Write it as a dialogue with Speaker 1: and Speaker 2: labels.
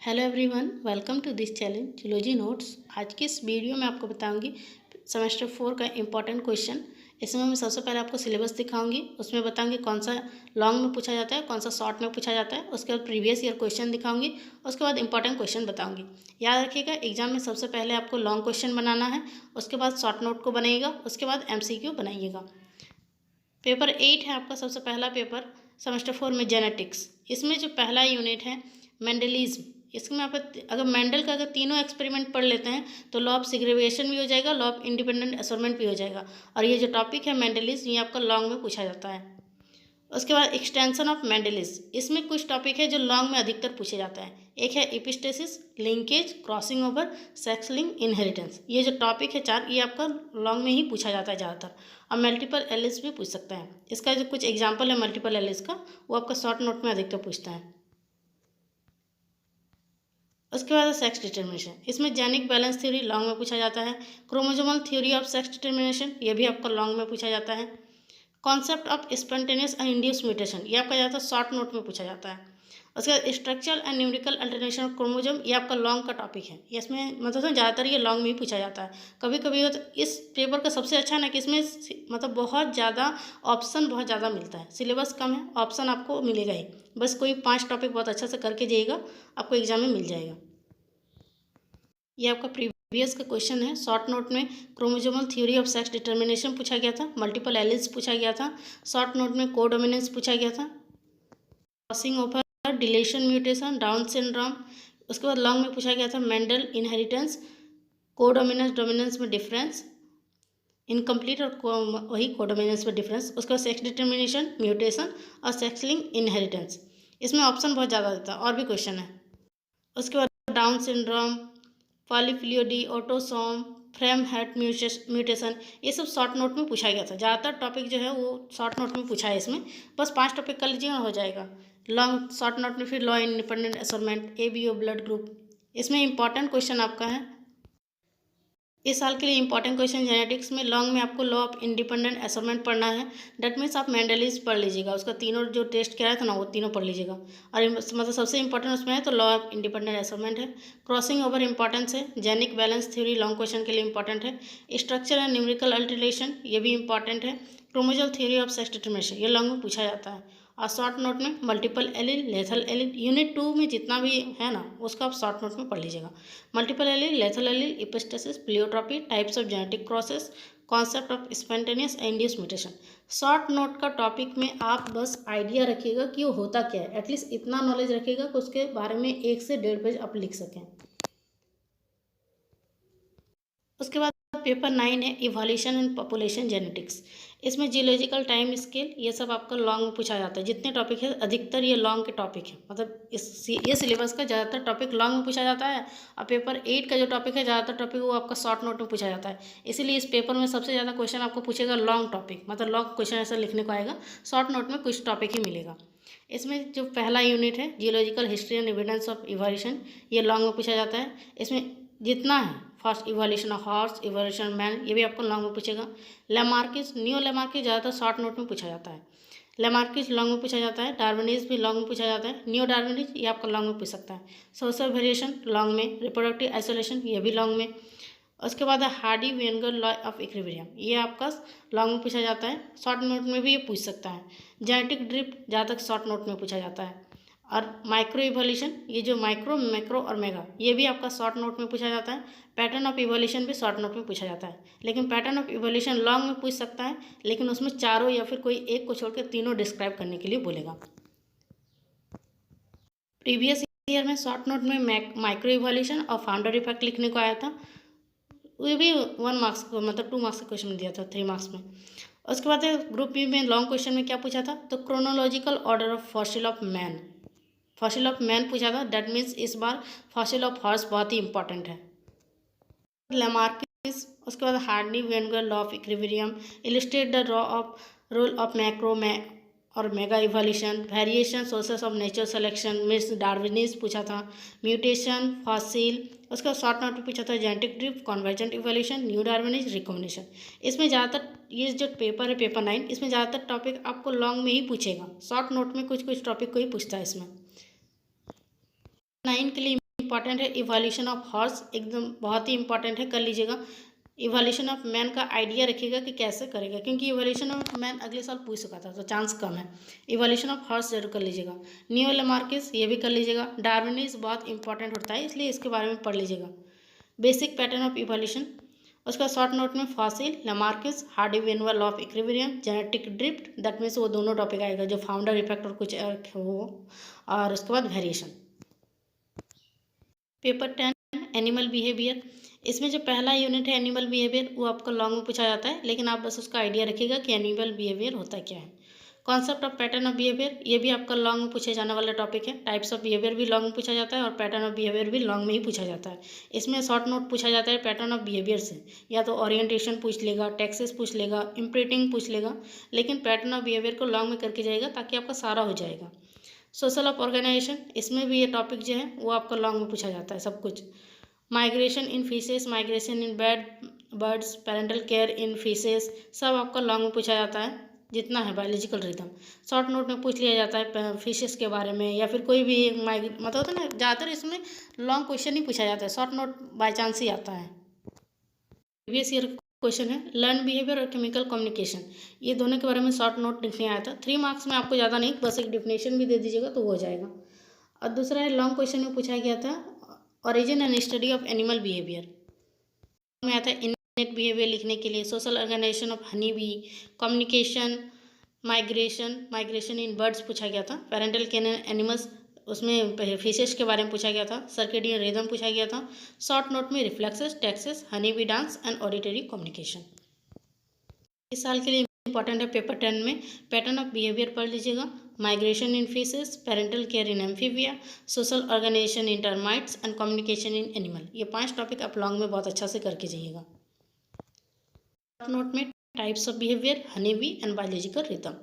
Speaker 1: Hello everyone, welcome to this challenge zoology notes. आज की इस वीडियो में आपको बताऊंगी सेमेस्टर 4 का इम्पॉर्टेंट क्वेश्चन। इसमें मैं सबसे पहले आपको सिलेबस दिखाऊंगी, उसमें बताऊंगी कौन सा लॉन्ग में पूछा जाता है, कौन सा शॉर्ट में पूछा जाता है। उसके बाद प्रीवियस ईयर क्वेश्चन दिखाऊंगी, उसके बाद इंपॉर्टेंट क्वेश्चन बताऊंगी। याद रखिएगा, एग्जाम में सबसे पहले आपको लॉन्ग क्वेश्चन बनाना है, उसके बाद शॉर्ट नोट को बनाइएगा, उसके बाद MCQ बनाइएगा। पेपर 8 है आपका सबसे पहला पेपर सेमेस्टर 4 में, जेनेटिक्स। इसमें जो पहला यूनिट है मेंडलिज्म। इसमें आप अगर मेंडल का अगर तीनों एक्सपेरिमेंट पढ़ लेते हैं तो लॉ ऑफ सेग्रीगेशन भी हो जाएगा, लॉ ऑफ इंडिपेंडेंट असोर्टमेंट भी हो जाएगा। और ये जो टॉपिक है मेंडलिज्म, ये आपका लॉन्ग में पूछा जाता है। उसके बाद एक्सटेंशन ऑफ मेंडलिज्म, इसमें कुछ टॉपिक है जो लॉन्ग में अधिकतर पूछे जाता है। एक है epistasis, linkage, crossing over, sex link, inheritance. ये जो टॉपिक है 4, ये आपका लॉन्ग में ही पूछा जाता है ज़्यादातर। और मल्टीपल एलिस भी पूछ सकता है। इसका जो कुछ एग्जाम्पल है मल्टीपल एलिस का, वो आपका शॉर्ट नोट में अधिकतर पूछता है। उसके बाद सेक्स डिटर्मिनेशन, इसमें जेनिक बैलेंस थ्योरी लॉन्ग में पूछा जाता है। Chromosomal theory of sex determination, ये भी आपका लॉन्ग में पूछा जाता है। Concept of spontaneous and induce mutation, ये आपका ज़्यादातर शॉर्ट नोट में पूछा जाता है। उसके बाद structural and numerical alternation of chromosome, ये आपका लॉन्ग का टॉपिक है। ये इसमें मतलब ज़्यादातर ये लॉन्ग में ही पूछा जाता है। कभी कभी तो इस पेपर का सबसे अच्छा है ना कि इसमें मतलब बहुत ज़्यादा ऑप्शन बहुत ज़्यादा मिलता है। सिलेबस कम है, ऑप्शन आपको मिलेगा ही। बस कोई 5 टॉपिक बहुत अच्छा से करके जाइएगा, आपको एग्जाम में मिल जाएगा। ये आपका प्रीवियस का क्वेश्चन है। शॉर्ट नोट में chromosomal theory of sex determination पूछा गया था, मल्टीपल एलिस पूछा गया था, शॉर्ट नोट में कोडोमिनेंस पूछा गया था, crossing over, deletion mutation, down syndrome. उसके बाद लॉन्ग में पूछा गया था मेंडल, इनहेरिटेंस, कोडोमिनेंस डोमिनेंस में डिफरेंस, इनकम्प्लीट और वही कोडोमिनेंस में डिफरेंस। उसके बाद सेक्स डिटर्मिनेशन, म्यूटेशन और सेक्स लिंक, इनहेरिटेंस। इसमें ऑप्शन बहुत ज़्यादा देता है और भी क्वेश्चन है। उसके बाद Down syndrome, polyploidy, autosome, frameshift mutation, ये सब शॉर्ट नोट में पूछा गया था। ज़्यादातर टॉपिक जो है वो शॉर्ट नोट में पूछा है। इसमें बस 5 टॉपिक कर लीजिएगा, हो जाएगा। लॉन्ग शॉर्ट नोट में फिर law independent assortment, ABO blood group. इसमें इंपॉर्टेंट क्वेश्चन आपका है इस साल के लिए। इंपॉर्टेंट क्वेश्चन जेनेटिक्स में लॉन्ग में आपको लॉ ऑफ इंडिपेंडेंट असोर्टमेंट पढ़ना है। डेट मीन्स आप मेंडलिज पढ़ लीजिएगा, उसका तीनों जो टेस्ट किया था ना वो तीनों पढ़ लीजिएगा। और मतलब सबसे इंपॉर्टेंट उसमें है तो लॉ ऑफ इंडिपेंडेंट असोर्टमेंट है। क्रॉसिंग ओवर इंपॉर्टेंस है। Genic balance theory long question के लिए इंपॉर्टेंट है। स्ट्रक्चर एंड न्यूमेरिकल अल्टरेशन, ये भी इंपॉर्टेंट है। Chromosomal theory of sex determination, ये लॉन्ग में पूछा जाता है। और शॉर्ट नोट में multiple allele, lethal allele, unit 2 में जितना भी है ना उसको आप शॉर्ट नोट में पढ़ लीजिएगा। Multiple allele, lethal allele, epistasis, pleiotropy, types of genetic crosses, concept of spontaneous and induce mutation. Short note का टॉपिक में आप बस आइडिया रखिएगा कि वो होता क्या है। एटलीस्ट इतना नॉलेज रखिएगा कि उसके बारे में 1 से 1.5 पेज आप लिख सकें। उसके बाद पेपर 9 है इवोल्यूशन एंड पॉपुलेशन जेनेटिक्स। इसमें जियोलॉजिकल टाइम स्केल, ये सब आपका लॉन्ग में पूछा जाता है। जितने टॉपिक है अधिकतर ये लॉन्ग के टॉपिक है। मतलब ये सिलेबस का ज़्यादातर टॉपिक लॉन्ग में पूछा जाता है। और पेपर 8 का जो टॉपिक है ज़्यादातर टॉपिक वो आपका शॉर्ट नोट में पूछा जाता है। इसीलिए इस पेपर में सबसे ज़्यादा क्वेश्चन आपको पूछेगा लॉन्ग टॉपिक, मतलब लॉन्ग क्वेश्चन ऐसा लिखने को आएगा। शॉर्ट नोट में कुछ टॉपिक ही मिलेगा। इसमें जो पहला यूनिट है geological history and evidence of evolution, ये लॉन्ग में पूछा जाता है। इसमें जितना है first evolution of horse, evolution man, ये भी आपको लॉन्ग में पूछेगा। लेमार्किस, नियो लेमार्किस ज़्यादातर शॉर्ट नोट में पूछा जाता है। लेमार्किस लॉन्ग में पूछा जाता है। डार्विनिज भी लॉन्ग में पूछा जाता है। नियो डार्विनिज ये आपका लॉन्ग में पूछ सकता है। सोशल वेरिएशन लॉन्ग में। रिप्रोडक्टिव आइसोलेशन ये भी लॉन्ग में। उसके बाद है Hardy Weinberg law of equilibrium, ये आपका लॉन्ग में पूछा जाता है। शॉर्ट नोट में भी ये पूछ सकता है। जेनेटिक ड्रिफ्ट ज़्यादातर शॉर्ट नोट में पूछा जाता है। और माइक्रो इवोल्यूशन, ये जो माइक्रो, मैक्रो और मेगा, ये भी आपका शॉर्ट नोट में पूछा जाता है। पैटर्न ऑफ इवोल्यूशन भी शॉर्ट नोट में पूछा जाता है। लेकिन पैटर्न ऑफ इवोल्यूशन लॉन्ग में पूछ सकता है, लेकिन उसमें चारों या फिर कोई एक को छोड़ के तीनों डिस्क्राइब करने के लिए बोलेगा। प्रीवियस ईयर में शॉर्ट नोट में माइक्रो इवोल्यूशन और फाउंडर इफेक्ट लिखने को आया था। वो भी 1 मार्क्स को, मतलब 2 मार्क्स का क्वेश्चन दिया था 3 मार्क्स में। उसके बाद ग्रुप बी में लॉन्ग क्वेश्चन में क्या पूछा था, तो chronological order of fossil of man, fossil of man पूछा था। डेट मीन्स इस बार फॉसिल ऑफ हॉर्स बहुत ही इंपॉर्टेंट है। लेमार्किस, उसके बाद Hardy Weinberg law of equilibrium, illustrate the role of macro में और mega evolution, variation sources of natural selection means Darwinism पूछा था। म्यूटेशन, फॉसिल, उसका शॉर्ट नोट में पूछा था genetic drift, convergent evolution, new Darwinism, recombination. इसमें ज़्यादातर ये जो पेपर है पेपर 9, इसमें ज़्यादातर टॉपिक आपको लॉन्ग में ही पूछेगा। शॉर्ट नोट में कुछ कुछ टॉपिक को ही पूछता है। इसमें 9 के लिए इंपॉर्टेंट है इवोल्यूशन ऑफ हॉर्स, एकदम बहुत ही इंपॉर्टेंट है, कर लीजिएगा। इवोल्यूशन ऑफ मैन का आइडिया रखिएगा कि कैसे करेगा, क्योंकि इवोल्यूशन ऑफ मैन अगले साल पूछ चुका था तो चांस कम है। इवोल्यूशन ऑफ हॉर्स जरूर कर लीजिएगा। नियो लेमार्किस ये भी कर लीजिएगा। डार्विनिज्म बहुत इंपॉर्टेंट होता है, इसलिए इसके बारे में पढ़ लीजिएगा। बेसिक पैटर्न ऑफ इवोल्यूशन, उसका शॉर्ट नोट में fossil, Lamarckism, Hardy Weinberg law of equilibrium, genetic drift, that means वो दोनों टॉपिक आएगा जो फाउंडर इफेक्ट और कुछ हो, और उसके बाद वेरिएशन। पेपर 10 एनिमल बिहेवियर, इसमें जो पहला यूनिट है एनिमल बिहेवियर वो आपको लॉन्ग में पूछा जाता है, लेकिन आप बस उसका आइडिया रखिएगा कि एनिमल बिहेवियर होता क्या है। Concept of pattern of behaviour, ये भी आपका लॉन्ग में पूछे जाने वाला टॉपिक है। टाइप्स ऑफ बिहेवियर भी लॉन्ग में पूछा जाता है और पैटर्न ऑफ बिहेवियर भी लॉन्ग में ही पूछा जाता है। इसमें शॉर्ट नोट पूछा जाता है पैटर्न ऑफ बिहेवियर से, या तो ओरिएंटेशन पूछ लेगा, टैक्सेस पूछ लेगा, इम्प्रिंटिंग पूछ लेगा, लेकिन पैटर्न ऑफ बिहेवियर को लॉन्ग में करके जाएगा ताकि आपका सारा हो जाएगा। सोशल ऑफ ऑर्गेनाइजेशन, इसमें भी ये टॉपिक जो है वो आपका लॉन्ग में पूछा जाता है सब कुछ। Migration in fishes, migration in birds, parental care in fishes, सब आपका लॉन्ग में पूछा जाता है जितना है बायोलॉजिकल रिदम। शॉर्ट नोट में पूछ लिया जाता है फिशेस के बारे में, या फिर कोई भी मतलब होता है ना, ज़्यादातर इसमें लॉन्ग क्वेश्चन ही पूछा जाता है, शॉर्ट नोट बाई चांस ही आता है। प्रीवियस ईयर क्वेश्चन है लर्न बिहेवियर और केमिकल कम्युनिकेशन, ये दोनों के बारे में शॉर्ट नोट लिखने आया था। 3 मार्क्स में आपको ज़्यादा नहीं, बस एक डिफिनेशन भी दे दीजिएगा तो हो जाएगा। और दूसरा है लॉन्ग क्वेश्चन में पूछा गया था origin and study of animal behaviour में आता है इनेट बिहेवियर लिखने के लिए, social organisation of honey bee, communication, migration in birds पूछा गया था, पेरेंटल केयर एनिमल्स उसमें फिशेस के बारे में पूछा गया था, सर्केडियन रिदम पूछा गया था। शॉर्ट नोट में reflexes, taxes, honey bee dance and auditory communication. इस साल के लिए इंपॉर्टेंट है पेपर 10 में पैटर्न ऑफ बिहेवियर पढ़ लीजिएगा, migration in fishes, parental care in amphibia, social organisation in termites and communication in animal. ये 5 टॉपिक आप लॉन्ग में बहुत अच्छा से करके जाइएगा। नोट में types of behaviour, honey bee and biological rhythm.